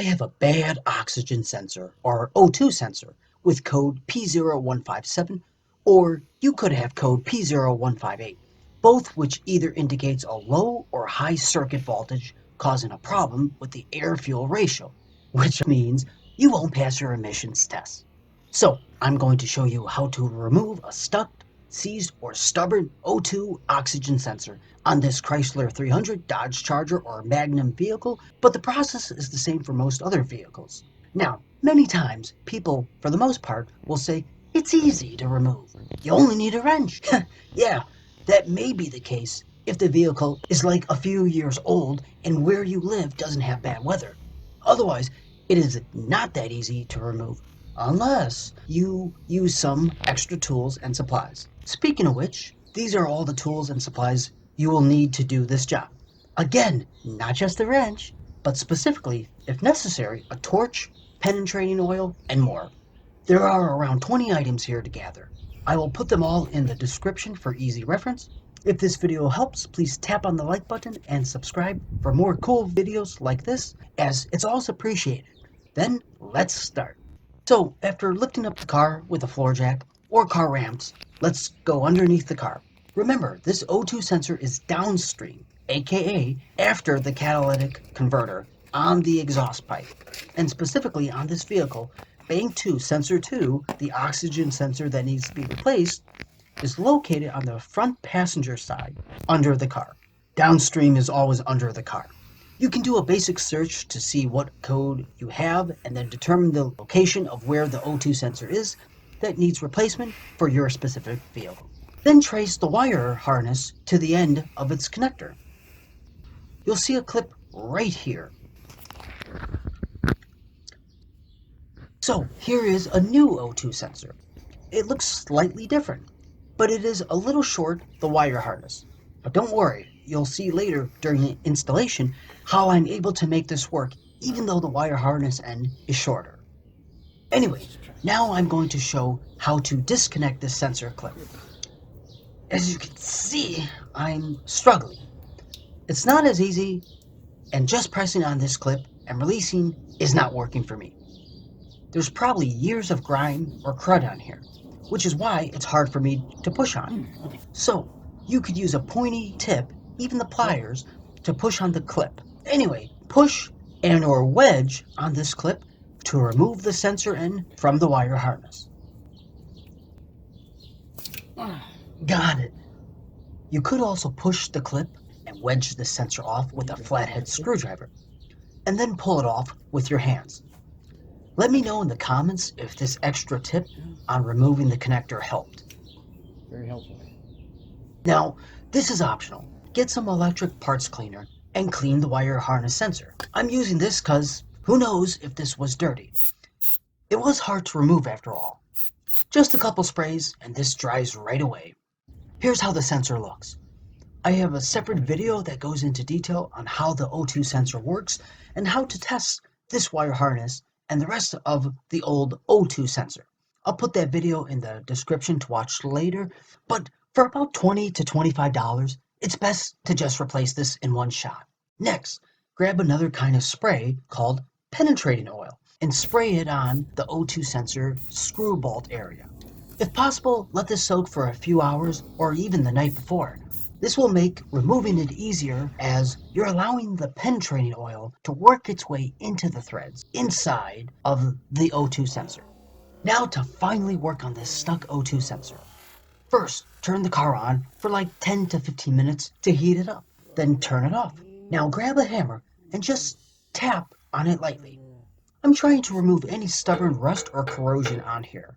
I have a bad oxygen sensor, or O2 sensor, with code P0157, or you could have code P0158, both which either indicates a low or high circuit voltage causing a problem with the air-fuel ratio, which means you won't pass your emissions test. So, I'm going to show you how to remove a stuck, seized, or stubborn O2 oxygen sensor on this Chrysler 300, Dodge Charger, or Magnum vehicle, but the process is the same for most other vehicles. Now, many times, people, for the most part, will say, it's easy to remove. You only need a wrench. Yeah, that may be the case if the vehicle is like a few years old and where you live doesn't have bad weather. Otherwise, it is not that easy to remove unless you use some extra tools and supplies. Speaking of which, these are all the tools and supplies you will need to do this job. Again, not just a wrench, but specifically, if necessary, a torch, penetrating oil, and more. There are around 20 items here to gather. I will put them all in the description for easy reference. If this video helps, please tap on the like button and subscribe for more cool videos like this, as it's always appreciated. Then, let's start. So, after lifting up the car with a floor jack or car ramps, let's go underneath the car. Remember, this O2 sensor is downstream, aka after the catalytic converter on the exhaust pipe, and specifically on this vehicle, Bank 2 Sensor 2, the oxygen sensor that needs to be replaced, is located on the front passenger side, under the car. Downstream is always under the car. You can do a basic search to see what code you have and then determine the location of where the O2 sensor is that needs replacement for your specific vehicle. Then trace the wire harness to the end of its connector. You'll see a clip right here. So here is a new O2 sensor. It looks slightly different, but it is a little short, the wire harness. But don't worry, you'll see later during the installation how I'm able to make this work even though the wire harness end is shorter. Anyway, now I'm going to show how to disconnect this sensor clip. As you can see, I'm struggling. It's not as easy, and just pressing on this clip and releasing is not working for me. There's probably years of grime or crud on here, which is why it's hard for me to push on. So, you could use a pointy tip, even the pliers, to push on the clip. Anyway, push and or wedge on this clip to remove the sensor end from the wire harness. Got it. You could also push the clip and wedge the sensor off with a flathead screwdriver, and then pull it off with your hands. Let me know in the comments if this extra tip on removing the connector helped. Very helpful. Now, this is optional. Get some electric parts cleaner and clean the wire harness sensor. I'm using this because who knows if this was dirty. It was hard to remove after all. Just a couple sprays and this dries right away. Here's how the sensor looks. I have a separate video that goes into detail on how the O2 sensor works and how to test this wire harness and the rest of the old O2 sensor. I'll put that video in the description to watch later, but for about $20 to $25, it's best to just replace this in one shot. Next, grab another kind of spray called penetrating oil and spray it on the O2 sensor screw bolt area. If possible, let this soak for a few hours or even the night before. This will make removing it easier as you're allowing the penetrating oil to work its way into the threads inside of the O2 sensor. Now to finally work on this stuck O2 sensor. First, turn the car on for like 10 to 15 minutes to heat it up, then turn it off. Now grab a hammer and just tap on it lightly. I'm trying to remove any stubborn rust or corrosion on here,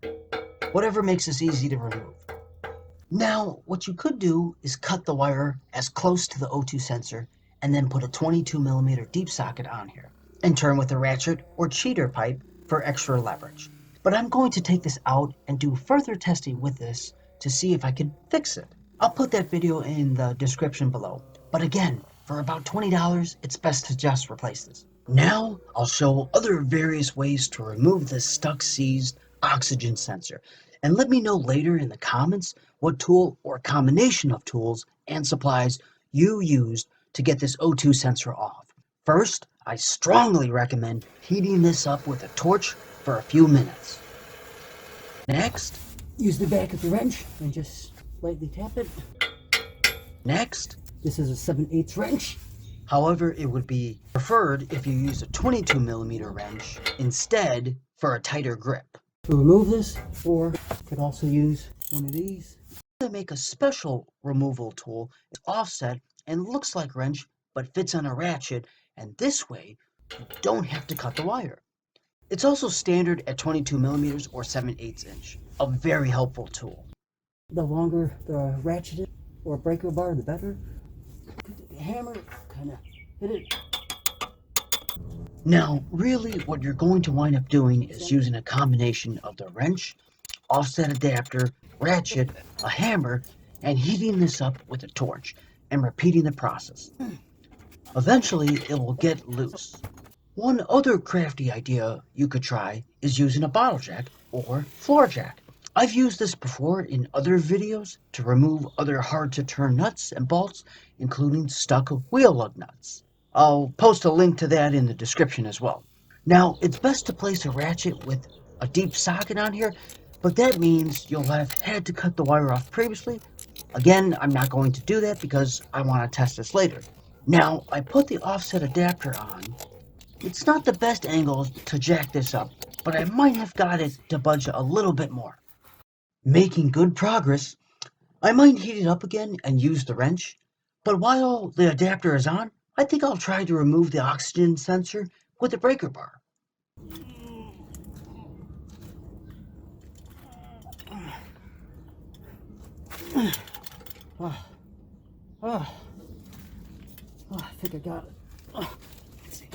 whatever makes this easy to remove. Now, what you could do is cut the wire as close to the O2 sensor and then put a 22mm deep socket on here and turn with a ratchet or cheater pipe for extra leverage. But I'm going to take this out and do further testing with this to see if I can fix it. I'll put that video in the description below. But again, for about $20, it's best to just replace this. Now, I'll show other various ways to remove this stuck seized oxygen sensor. And let me know later in the comments what tool or combination of tools and supplies you used to get this O2 sensor off. First, I strongly recommend heating this up with a torch for a few minutes. Next, use the back of the wrench and just lightly tap it. Next, this is a 7/8 wrench. However, it would be preferred if you use a 22mm wrench instead for a tighter grip. To remove this, or you could also use one of these. They make a special removal tool. It's offset and looks like wrench, but fits on a ratchet, and this way you don't have to cut the wire. It's also standard at 22mm or 7/8 inch. A very helpful tool. The longer the ratchet is, or breaker bar, the better. The hammer, kind of hit it. Now, really, what you're going to wind up doing is using a combination of the wrench, offset adapter, ratchet, a hammer, and heating this up with a torch, and repeating the process. Eventually, it will get loose. One other crafty idea you could try is using a bottle jack or floor jack. I've used this before in other videos to remove other hard-to-turn nuts and bolts, including stuck wheel lug nuts. I'll post a link to that in the description as well. Now, it's best to place a ratchet with a deep socket on here, but that means you'll have had to cut the wire off previously. Again, I'm not going to do that because I want to test this later. Now, I put the offset adapter on. It's not the best angle to jack this up, but I might have got it to budge a little bit more. Making good progress. I might heat it up again and use the wrench, but while the adapter is on, I think I'll try to remove the oxygen sensor with the breaker bar. I think I got it. Let's see.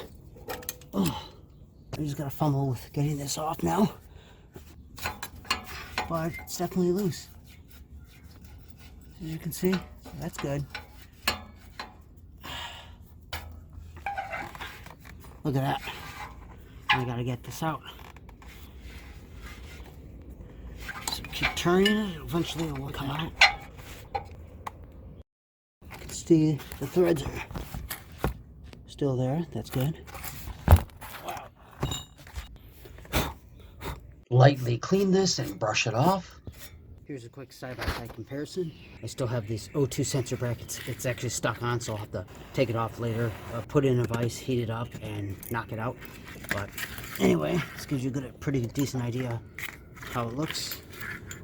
I just gotta fumble with getting this off now. But it's definitely loose. As you can see, that's good. Look at that. I gotta get this out. So keep turning it, eventually it will come out. You can see the threads are still there, that's good. Wow. Lightly clean this and brush it off. Here's a quick side-by-side comparison. I still have these O2 sensor brackets. It's actually stuck on, so I'll have to take it off later, put it in a vise, heat it up, and knock it out. But anyway, this gives you a pretty decent idea how it looks.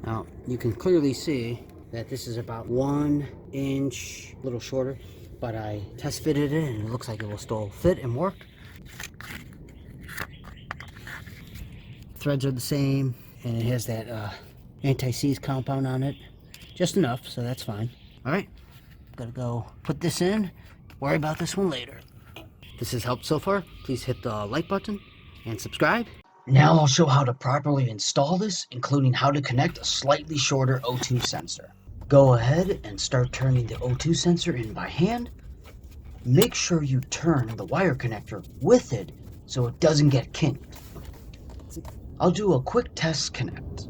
Now, you can clearly see that this is about 1 inch, a little shorter, but I test fitted it, and it looks like it will still fit and work. Threads are the same, and it has that anti-seize compound on it, just enough, so that's fine. All right, gotta go put this in, worry about this one later. If this has helped so far, please hit the like button and subscribe. Now I'll show how to properly install this, including how to connect a slightly shorter O2 sensor. Go ahead and start turning the O2 sensor in by hand. Make sure you turn the wire connector with it so it doesn't get kinked. I'll do a quick test connect.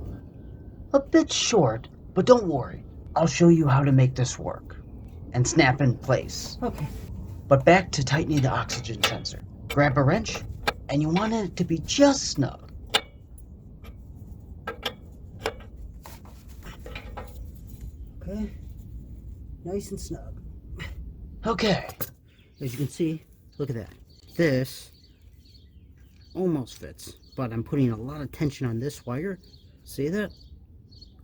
A bit short, but don't worry. I'll show you how to make this work and snap in place. Okay. But back to tightening the oxygen sensor. Grab a wrench, and you want it to be just snug. Okay. Nice and snug. Okay. As you can see, look at that. This almost fits, but I'm putting a lot of tension on this wire. See that?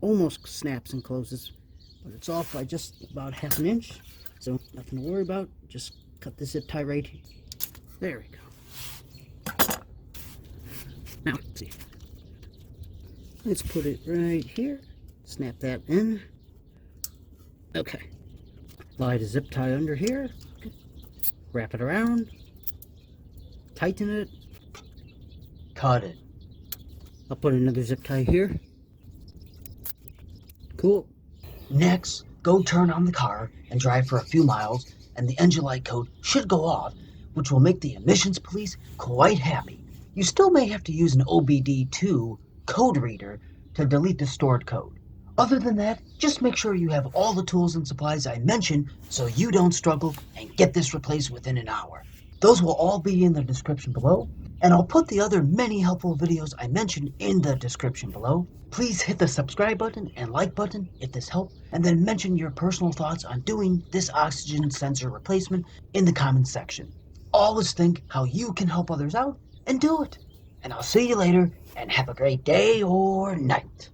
Almost snaps and closes, but it's off by just about 1/2 inch, so nothing to worry about. Just cut the zip tie right here. There we go. Now let's see, let's put it right here, snap that in. Okay, slide a zip tie under here, wrap it around, tighten it, cut it. I'll put another zip tie here. Cool. Next, go turn on the car and drive for a few miles, and the engine light code should go off, which will make the emissions police quite happy. You still may have to use an OBD2 code reader to delete the stored code. Other than that, just make sure you have all the tools and supplies I mentioned so you don't struggle and get this replaced within an hour. Those will all be in the description below, and I'll put the other many helpful videos I mentioned in the description below. Please hit the subscribe button and like button if this helped, and then mention your personal thoughts on doing this oxygen sensor replacement in the comments section. Always think how you can help others out and do it. And I'll see you later, and have a great day or night.